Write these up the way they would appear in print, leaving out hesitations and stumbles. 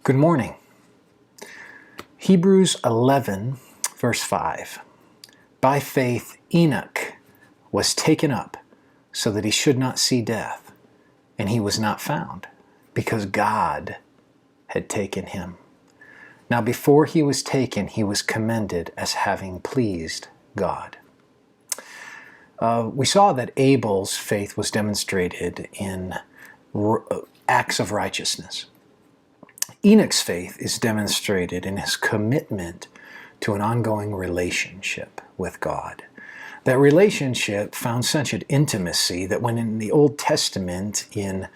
Good morning. Hebrews 11, verse 5. By faith Enoch was taken up so that he should not see death, and he was not found, because God had taken him. Now before he was taken, he was commended as having pleased God. We saw that Abel's faith was demonstrated in acts of righteousness. Enoch's faith is demonstrated in his commitment to an ongoing relationship with God. That relationship found such an intimacy that when in the Old Testament, in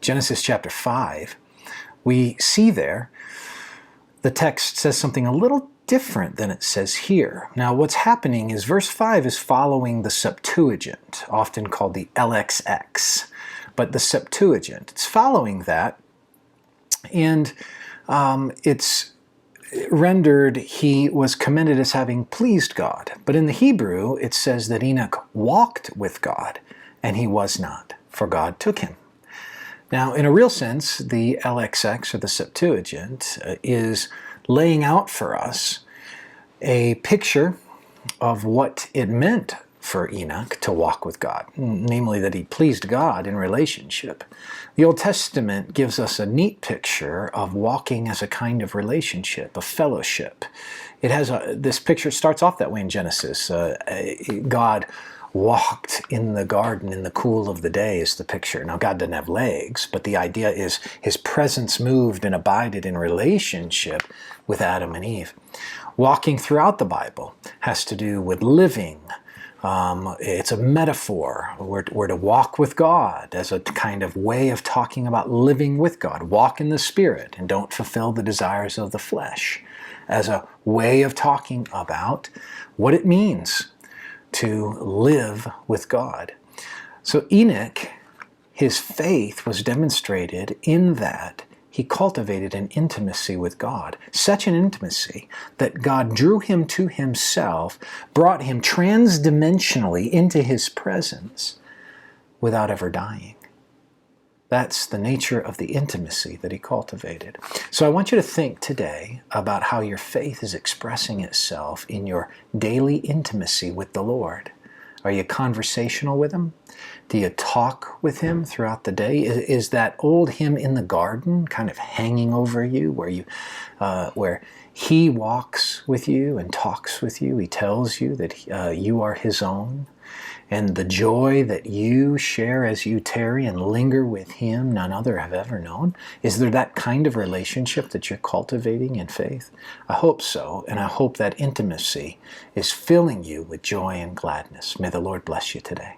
Genesis chapter 5, we see there, the text says something a little different than it says here. Now what's happening is verse 5 is following the Septuagint, often called the LXX, but the Septuagint. It's following that, and it's rendered, he was commended as having pleased God. But in the Hebrew, it says that Enoch walked with God, and he was not, for God took him. Now, in a real sense, the LXX, or the Septuagint, is laying out for us a picture of what it meant for Enoch to walk with God, namely that he pleased God in relationship. The Old Testament gives us a neat picture of walking as a kind of relationship, a fellowship. It has this picture starts off that way in Genesis. God walked in the garden in the cool of the day is the picture. Now God doesn't have legs, but the idea is his presence moved and abided in relationship with Adam and Eve. Walking throughout the Bible has to do with living. It's a metaphor. We're to walk with God as a kind of way of talking about living with God. Walk in the Spirit and don't fulfill the desires of the flesh, as a way of talking about what it means to live with God. So Enoch, his faith was demonstrated in that he cultivated an intimacy with God, such an intimacy that God drew him to himself, brought him transdimensionally into his presence without ever dying. That's the nature of the intimacy that he cultivated. So I want you to think today about how your faith is expressing itself in your daily intimacy with the Lord. Are you conversational with him? Do you talk with him throughout the day? Is that old hymn in the garden kind of hanging over you, where he walks with you and talks with you? He tells you that you are his own, and the joy that you share as you tarry and linger with him, none other have ever known. Is there that kind of relationship that you're cultivating in faith? I hope so, and I hope that intimacy is filling you with joy and gladness. May the Lord bless you today.